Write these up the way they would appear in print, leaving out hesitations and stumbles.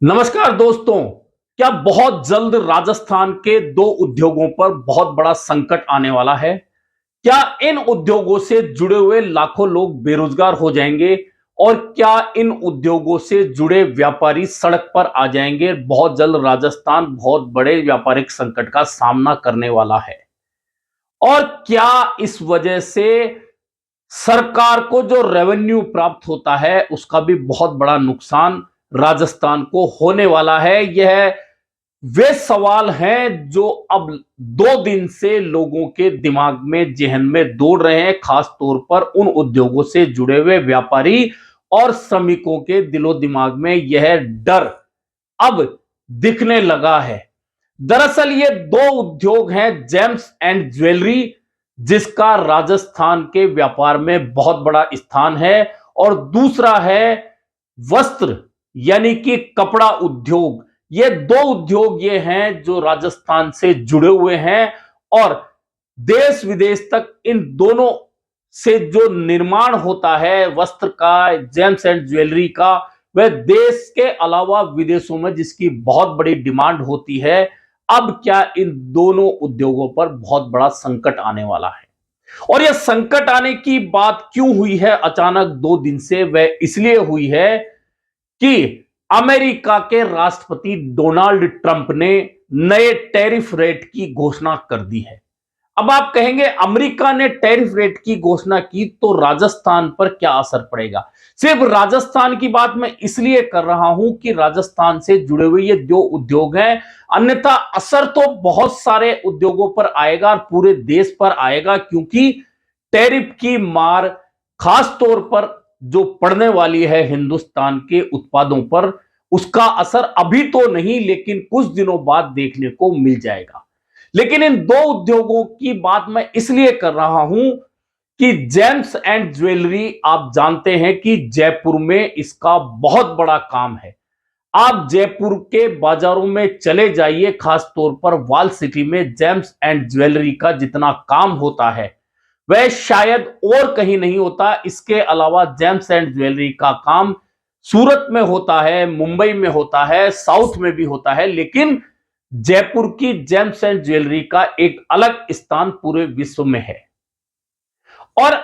नमस्कार दोस्तों। क्या बहुत जल्द राजस्थान के दो उद्योगों पर बहुत बड़ा संकट आने वाला है? क्या इन उद्योगों से जुड़े हुए लाखों लोग बेरोजगार हो जाएंगे? और क्या इन उद्योगों से जुड़े व्यापारी सड़क पर आ जाएंगे? बहुत जल्द राजस्थान बहुत बड़े व्यापारिक संकट का सामना करने वाला है। और क्या इस वजह से सरकार को जो रेवेन्यू प्राप्त होता है उसका भी बहुत बड़ा नुकसान राजस्थान को होने वाला है? यह वे सवाल हैं जो अब 2 दिन से लोगों के दिमाग में, जेहन में दौड़ रहे हैं, खास तौर पर उन उद्योगों से जुड़े हुए व्यापारी और श्रमिकों के दिलो दिमाग में यह डर अब दिखने लगा है। दरअसल ये दो उद्योग हैं, जेम्स एंड ज्वेलरी, जिसका राजस्थान के व्यापार में बहुत बड़ा स्थान है, और दूसरा है वस्त्र यानी कि कपड़ा उद्योग। ये दो उद्योग ये हैं जो राजस्थान से जुड़े हुए हैं, और देश विदेश तक इन दोनों से जो निर्माण होता है वस्त्र का, जेम्स एंड ज्वेलरी का, वह देश के अलावा विदेशों में जिसकी बहुत बड़ी डिमांड होती है। अब क्या इन दोनों उद्योगों पर बहुत बड़ा संकट आने वाला है? और यह संकट आने की बात क्यों हुई है अचानक 2 दिन से? वह इसलिए हुई है कि अमेरिका के राष्ट्रपति डोनाल्ड ट्रंप ने नए टैरिफ रेट की घोषणा कर दी है। अब आप कहेंगे अमेरिका ने टैरिफ रेट की घोषणा की तो राजस्थान पर क्या असर पड़ेगा? सिर्फ राजस्थान की बात मैं इसलिए कर रहा हूं कि राजस्थान से जुड़े हुए ये दो उद्योग हैं, अन्यथा असर तो बहुत सारे उद्योगों पर आएगा और पूरे देश पर आएगा, क्योंकि टैरिफ की मार खास तौर पर जो पड़ने वाली है हिंदुस्तान के उत्पादों पर, उसका असर अभी तो नहीं लेकिन कुछ दिनों बाद देखने को मिल जाएगा। लेकिन इन दो उद्योगों की बात मैं इसलिए कर रहा हूं कि जेम्स एंड ज्वेलरी, आप जानते हैं कि जयपुर में इसका बहुत बड़ा काम है। आप जयपुर के बाजारों में चले जाइए, खास तौर पर वॉल सिटी में जेम्स एंड ज्वेलरी का जितना काम होता है वह शायद और कहीं नहीं होता। इसके अलावा जेम्स एंड ज्वेलरी का काम सूरत में होता है, मुंबई में होता है, साउथ में भी होता है, लेकिन जयपुर की जेम्स एंड ज्वेलरी का एक अलग स्थान पूरे विश्व में है। और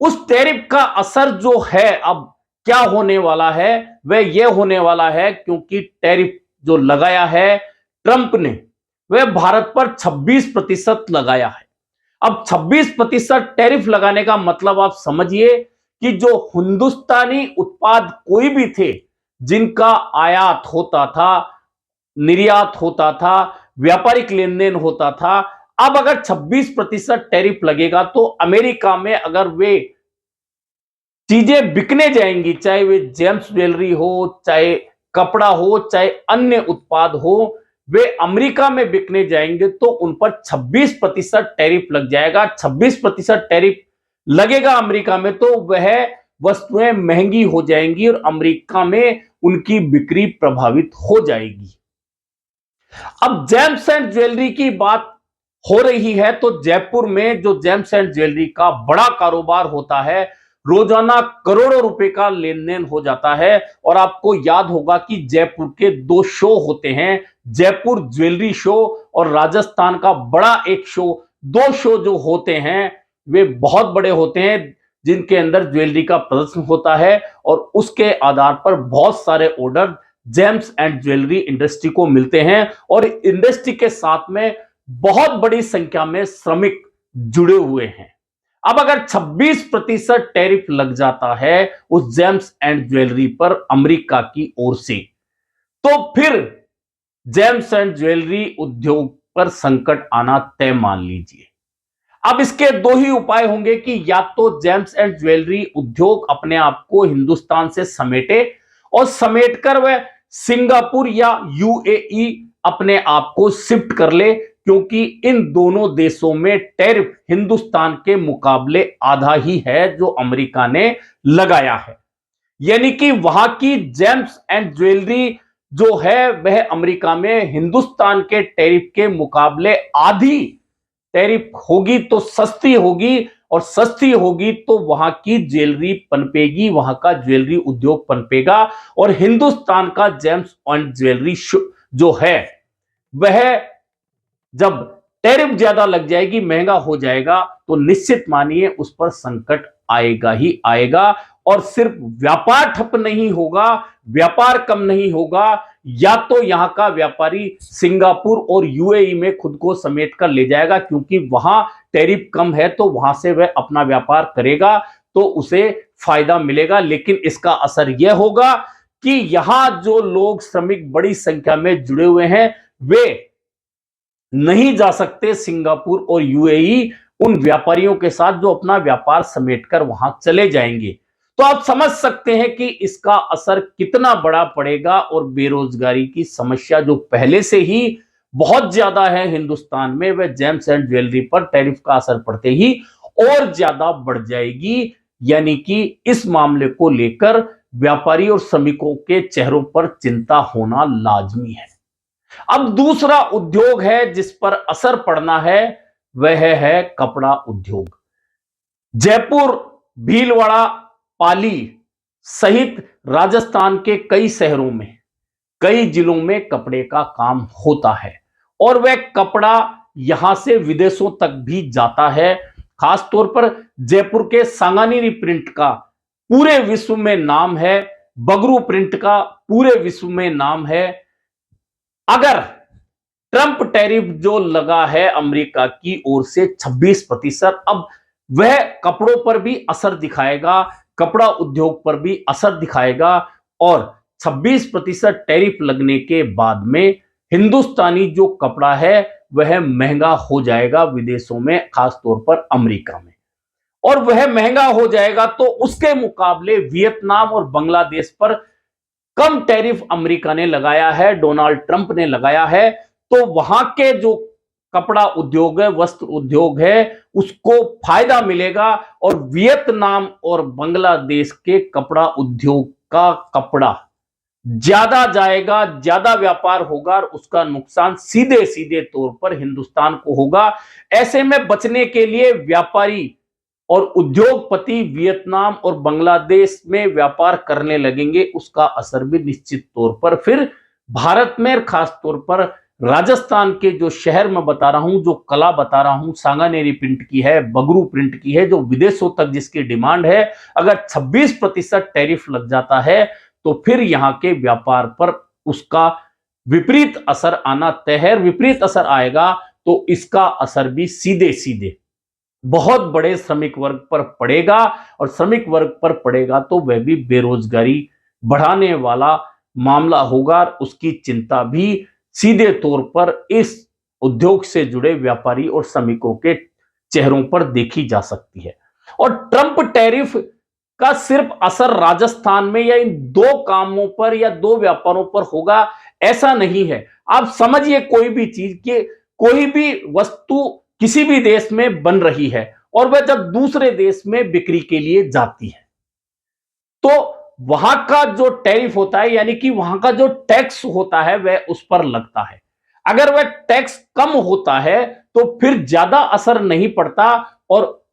उस टैरिफ का असर जो है, अब क्या होने वाला है, वह यह होने वाला है क्योंकि टैरिफ जो लगाया है ट्रंप ने, वह भारत पर 26% लगाया है। अब 26% टैरिफ लगाने का मतलब आप समझिए कि जो हिंदुस्तानी उत्पाद कोई भी थे, जिनका आयात होता था, निर्यात होता था, व्यापारिक लेन देन होता था, अब अगर 26% टैरिफ लगेगा तो अमेरिका में अगर वे चीजें बिकने जाएंगी, चाहे वे जेम्स ज्वेलरी हो, चाहे कपड़ा हो, चाहे अन्य उत्पाद हो, वे अमेरिका में बिकने जाएंगे तो उन पर 26% टैरिफ लग जाएगा। 26% टैरिफ लगेगा अमेरिका में तो वह वस्तुएं महंगी हो जाएंगी और अमेरिका में उनकी बिक्री प्रभावित हो जाएगी। अब जेम्स एंड ज्वेलरी की बात हो रही है तो जयपुर में जो जेम्स एंड ज्वेलरी का बड़ा कारोबार होता है, रोजाना करोड़ों रुपए का लेन देन हो जाता है। और आपको याद होगा कि जयपुर के दो शो होते हैं, जयपुर ज्वेलरी शो और राजस्थान का बड़ा एक शो। दो शो जो होते हैं वे बहुत बड़े होते हैं, जिनके अंदर ज्वेलरी का प्रदर्शन होता है, और उसके आधार पर बहुत सारे order James and jewellery industry को मिलते हैं, और इंडस्ट्री के साथ में बहुत बड़ी संख्या में श्रमिक जुड़े हुए हैं। अब अगर 26% टैरिफ लग जाता है उस जेम्स एंड ज्वेलरी पर अमेरिका की ओर से, तो फिर जेम्स एंड ज्वेलरी उद्योग पर संकट आना तय मान लीजिए। अब इसके दो ही उपाय होंगे कि या तो जेम्स एंड ज्वेलरी उद्योग अपने आप को हिंदुस्तान से समेटे और समेटकर वह सिंगापुर या यूएई अपने आप को शिफ्ट कर ले, क्योंकि इन दोनों देशों में टैरिफ हिंदुस्तान के मुकाबले आधा ही है जो अमेरिका ने लगाया है। यानी कि वहां की जेम्स एंड ज्वेलरी जो है वह अमेरिका में हिंदुस्तान के टैरिफ के मुकाबले आधी टैरिफ होगी तो सस्ती होगी, और सस्ती होगी तो वहां की ज्वेलरी पनपेगी, वहां का ज्वेलरी उद्योग पनपेगा और हिंदुस्तान का जेम्स एंड ज्वेलरी जो है वह जब टैरिफ ज्यादा लग जाएगी, महंगा हो जाएगा, तो निश्चित मानिए उस पर संकट आएगा ही आएगा। और सिर्फ व्यापार ठप नहीं होगा, व्यापार कम नहीं होगा, या तो यहां का व्यापारी सिंगापुर और यूएई में खुद को समेट कर ले जाएगा, क्योंकि वहां टैरिफ कम है तो वहां से वह अपना व्यापार करेगा तो उसे फायदा मिलेगा। लेकिन इसका असर यह होगा कि यहां जो लोग श्रमिक बड़ी संख्या में जुड़े हुए हैं वे नहीं जा सकते सिंगापुर और यूएई उन व्यापारियों के साथ जो अपना व्यापार समेटकर वहां चले जाएंगे। तो आप समझ सकते हैं कि इसका असर कितना बड़ा पड़ेगा और बेरोजगारी की समस्या जो पहले से ही बहुत ज्यादा है हिंदुस्तान में, वह जेम्स एंड ज्वेलरी पर टैरिफ का असर पड़ते ही और ज्यादा बढ़ जाएगी। यानी कि इस मामले को लेकर व्यापारी और श्रमिकों के चेहरों पर चिंता होना लाजमी है। अब दूसरा उद्योग है जिस पर असर पड़ना है, वह है कपड़ा उद्योग। जयपुर, भीलवाड़ा, पाली सहित राजस्थान के कई शहरों में, कई जिलों में कपड़े का काम होता है और वह कपड़ा यहां से विदेशों तक भी जाता है। खासतौर पर जयपुर के सांगानेरी प्रिंट का पूरे विश्व में नाम है, बगरू प्रिंट का पूरे विश्व में नाम है। अगर ट्रंप टैरिफ जो लगा है अमेरिका की ओर से 26%, अब वह कपड़ों पर भी असर दिखाएगा, कपड़ा उद्योग पर भी असर दिखाएगा और 26% टैरिफ लगने के बाद में हिंदुस्तानी जो कपड़ा है वह महंगा हो जाएगा विदेशों में, खासतौर पर अमेरिका में। और वह महंगा हो जाएगा तो उसके मुकाबले वियतनाम और बांग्लादेश पर कम टैरिफ अमेरिका ने लगाया है, डोनाल्ड ट्रंप ने लगाया है। तो वहां के जो कपड़ा उद्योग है, वस्त्र उद्योग है, उसको फायदा मिलेगा और वियतनाम और बांग्लादेश के कपड़ा उद्योग का कपड़ा ज्यादा जाएगा, ज्यादा व्यापार होगा और उसका नुकसान सीधे सीधे तौर पर हिंदुस्तान को होगा। ऐसे में बचने के लिए व्यापारी और उद्योगपति वियतनाम और बांग्लादेश में व्यापार करने लगेंगे, उसका असर भी निश्चित तौर पर फिर भारत में, खासतौर पर राजस्थान के जो शहर मैं बता रहा हूं, जो कला बता रहा हूं, सांगानेरी प्रिंट की है, बगरू प्रिंट की है, जो विदेशों तक जिसकी डिमांड है, अगर 26% टैरिफ लग जाता है तो फिर यहां के व्यापार पर उसका विपरीत असर आना तय है। विपरीत असर आएगा तो इसका असर भी सीधे सीधे बहुत बड़े श्रमिक वर्ग पर पड़ेगा और श्रमिक वर्ग पर पड़ेगा तो वह भी बेरोजगारी बढ़ाने वाला मामला होगा। उसकी चिंता भी सीधे तौर पर इस उद्योग से जुड़े व्यापारी और श्रमिकों के चेहरों पर देखी जा सकती है। और ट्रंप टैरिफ का सिर्फ असर राजस्थान में या इन दो कामों पर या दो व्यापारों पर होगा ऐसा नहीं है। आप समझिए कोई भी चीज कि कोई भी वस्तु किसी भी देश में बन रही है और वह जब दूसरे देश में बिक्री के लिए जाती है तो वहां का जो टैरिफ होता है, यानी कि वहां का जो टैक्स होता है वह उस पर लगता है। अगर वह टैक्स कम होता है तो फिर ज्यादा असर नहीं पड़ता और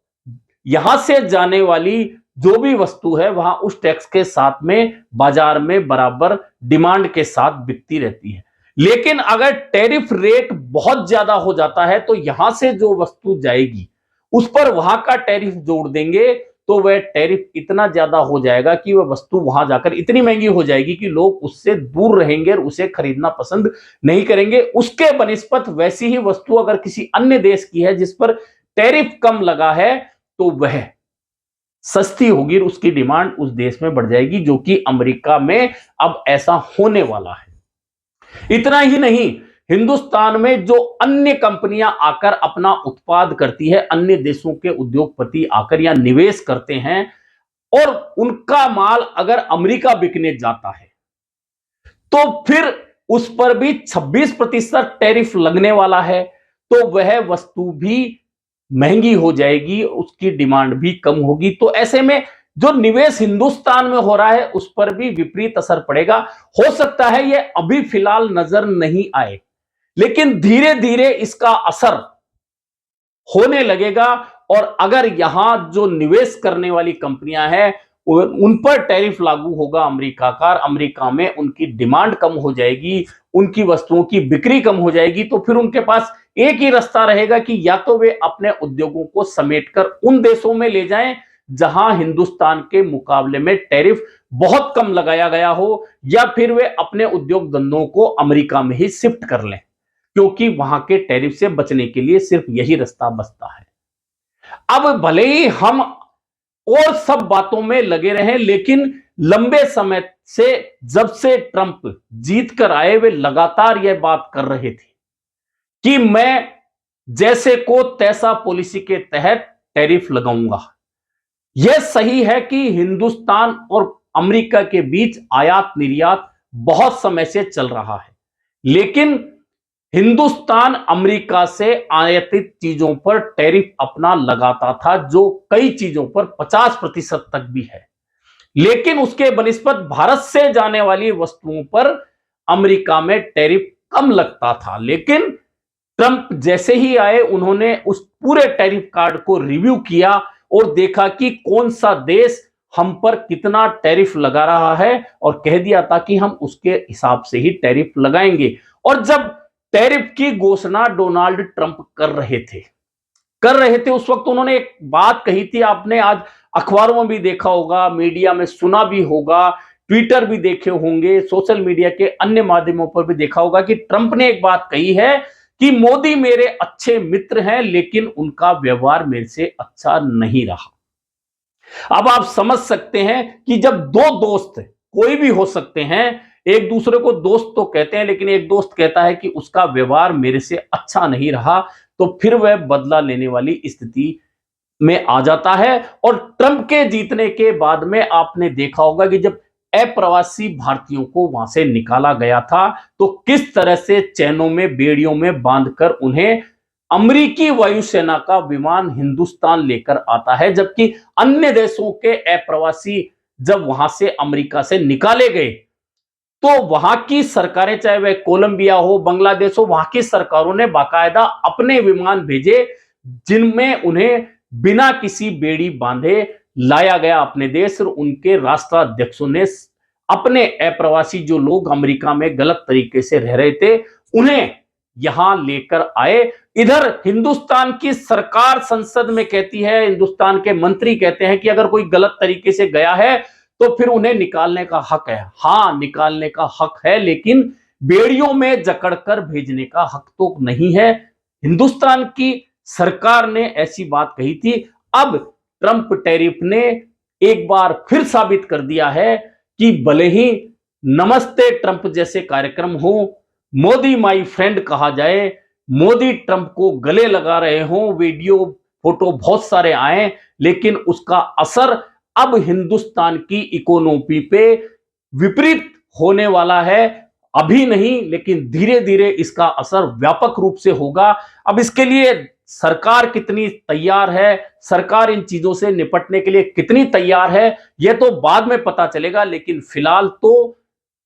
यहां से जाने वाली जो भी वस्तु है वहां उस टैक्स के साथ में बाजार में बराबर डिमांड के साथ बिकती रहती है। लेकिन अगर टैरिफ रेट बहुत ज्यादा हो जाता है तो यहां से जो वस्तु जाएगी उस पर वहां का टैरिफ जोड़ देंगे तो वह टैरिफ इतना ज्यादा हो जाएगा कि वह वस्तु वहां जाकर इतनी महंगी हो जाएगी कि लोग उससे दूर रहेंगे और उसे खरीदना पसंद नहीं करेंगे। उसके बनिस्पत वैसी ही वस्तु अगर किसी अन्य देश की है जिस पर टैरिफ कम लगा है तो वह सस्ती होगी और उसकी डिमांड उस देश में बढ़ जाएगी, जो कि अमेरिका में अब ऐसा होने वाला है। इतना ही नहीं, हिंदुस्तान में जो अन्य कंपनियां आकर अपना उत्पाद करती है, अन्य देशों के उद्योगपति आकर यहां निवेश करते हैं और उनका माल अगर अमेरिका बिकने जाता है तो फिर उस पर भी 26% टैरिफ लगने वाला है, तो वह वस्तु भी महंगी हो जाएगी, उसकी डिमांड भी कम होगी। तो ऐसे में जो निवेश हिंदुस्तान में हो रहा है उस पर भी विपरीत असर पड़ेगा। हो सकता है यह अभी फिलहाल नजर नहीं आए, लेकिन धीरे धीरे इसका असर होने लगेगा और अगर यहां जो निवेश करने वाली कंपनियां हैं उन पर टैरिफ लागू होगा अमेरिका का, अमेरिका में उनकी डिमांड कम हो जाएगी, उनकी वस्तुओं की बिक्री कम हो जाएगी, तो फिर उनके पास एक ही रास्ता रहेगा कि या तो वे अपने उद्योगों को समेटकर उन देशों में ले जाएं जहां हिंदुस्तान के मुकाबले में टैरिफ बहुत कम लगाया गया हो, या फिर वे अपने उद्योग धंधों को अमेरिका में ही शिफ्ट कर लें, क्योंकि वहां के टैरिफ से बचने के लिए सिर्फ यही रास्ता बचता है। अब भले ही हम और सब बातों में लगे रहे, लेकिन लंबे समय से जब से ट्रंप जीत कर आए वे लगातार यह बात कर रहे थे कि मैं जैसे को तैसा पॉलिसी के तहत टैरिफ लगाऊंगा। यह सही है कि हिंदुस्तान और अमेरिका के बीच आयात निर्यात बहुत समय से चल रहा है, लेकिन हिंदुस्तान अमेरिका से आयातित चीजों पर टैरिफ अपना लगाता था, जो कई चीजों पर 50% तक भी है, लेकिन उसके बनिस्बत भारत से जाने वाली वस्तुओं पर अमेरिका में टैरिफ कम लगता था। लेकिन ट्रंप जैसे ही आए उन्होंने उस पूरे टैरिफ कार्ड को रिव्यू किया और देखा कि कौन सा देश हम पर कितना टैरिफ लगा रहा है, और कह दिया था कि हम उसके हिसाब से ही टैरिफ लगाएंगे। और जब टैरिफ की घोषणा डोनाल्ड ट्रंप कर रहे थे उस वक्त उन्होंने एक बात कही थी, आपने आज अखबारों में भी देखा होगा, मीडिया में सुना भी होगा, ट्विटर भी देखे होंगे, सोशल मीडिया के अन्य माध्यमों पर भी देखा होगा कि ट्रंप ने एक बात कही है कि मोदी मेरे अच्छे मित्र हैं, लेकिन उनका व्यवहार मेरे से अच्छा नहीं रहा। अब आप समझ सकते हैं कि जब दो दोस्त कोई भी हो सकते हैं, एक दूसरे को दोस्त तो कहते हैं, लेकिन एक दोस्त कहता है कि उसका व्यवहार मेरे से अच्छा नहीं रहा, तो फिर वह बदला लेने वाली स्थिति में आ जाता है। और ट्रंप के जीतने के बाद में आपने देखा होगा कि जब अप्रवासी भारतीयों को वहां से निकाला गया था, तो किस तरह से चैनों में बेड़ियों में बांधकर उन्हें अमेरिकी वायुसेना का विमान हिंदुस्तान लेकर आता है, जबकि अन्य देशों के अप्रवासी जब वहां से अमेरिका से निकाले गए तो वहां की सरकारें, चाहे वह कोलंबिया हो, बांग्लादेश हो, वहां की सरकारों ने बाकायदा अपने विमान भेजे जिनमें उन्हें बिना किसी बेड़ी बांधे लाया गया अपने देश, और उनके राष्ट्राध्यक्षों ने अपने अप्रवासी जो लोग अमेरिका में गलत तरीके से रह रहे थे उन्हें यहां लेकर आए। इधर हिंदुस्तान की सरकार संसद में कहती है, हिंदुस्तान के मंत्री कहते हैं कि अगर कोई गलत तरीके से गया है तो फिर उन्हें निकालने का हक है। हां, निकालने का हक है, लेकिन बेड़ियों में जकड़कर भेजने का हक तो नहीं है। हिंदुस्तान की सरकार ने ऐसी बात कही थी। अब ट्रंप टैरिफ ने एक बार फिर साबित कर दिया है कि भले ही नमस्ते ट्रंप जैसे कार्यक्रम हो, मोदी माई फ्रेंड कहा जाए, मोदी ट्रंप को गले लगा रहे हो, वीडियो फोटो बहुत सारे आए, लेकिन उसका असर अब हिंदुस्तान की इकोनॉमी पे विपरीत होने वाला है। अभी नहीं, लेकिन धीरे धीरे इसका असर व्यापक रूप से होगा। अब इसके लिए सरकार कितनी तैयार है, सरकार इन चीजों से निपटने के लिए कितनी तैयार है, यह तो बाद में पता चलेगा, लेकिन फिलहाल तो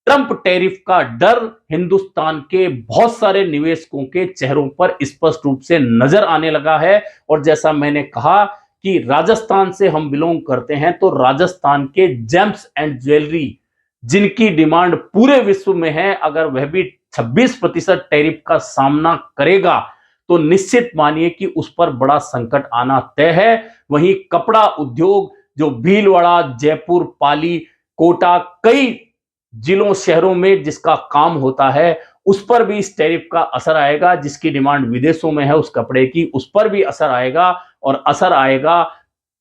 ट्रंप टैरिफ का डर हिंदुस्तान के बहुत सारे निवेशकों के चेहरों पर स्पष्ट रूप से नजर आने लगा है। और जैसा मैंने कहा कि राजस्थान से हम बिलोंग करते हैं, तो राजस्थान के जेम्स एंड ज्वेलरी जिनकी डिमांड पूरे विश्व में है, अगर वह भी 26% टैरिफ का सामना करेगा तो निश्चित मानिए कि उस पर बड़ा संकट आना तय है। वहीं कपड़ा उद्योग जो भीलवाड़ा, जयपुर, पाली, कोटा, कई जिलों शहरों में जिसका काम होता है, उस पर भी इस टैरिफ का असर आएगा। जिसकी डिमांड विदेशों में है उस कपड़े की, उस पर भी असर आएगा। और असर आएगा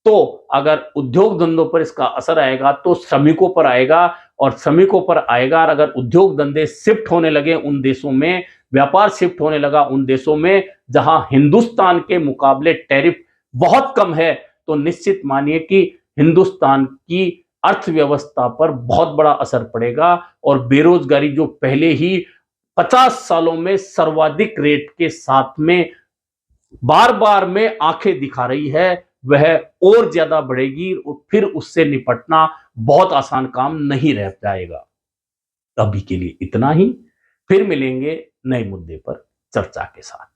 तो अगर उद्योग धंधों पर इसका असर आएगा तो श्रमिकों पर आएगा, और श्रमिकों पर आएगा। और अगर उद्योग धंधे शिफ्ट होने लगे उन देशों में, व्यापार शिफ्ट होने लगा उन देशों में जहां हिंदुस्तान के मुकाबले टैरिफ बहुत कम है, तो निश्चित मानिए कि हिंदुस्तान की अर्थव्यवस्था पर बहुत बड़ा असर पड़ेगा। और बेरोजगारी जो पहले ही 50 सालों में सर्वाधिक रेट के साथ में बार बार में आंखें दिखा रही है, वह और ज्यादा बढ़ेगी, और फिर उससे निपटना बहुत आसान काम नहीं रह जाएगा। अभी के लिए इतना ही, फिर मिलेंगे नए मुद्दे पर चर्चा के साथ।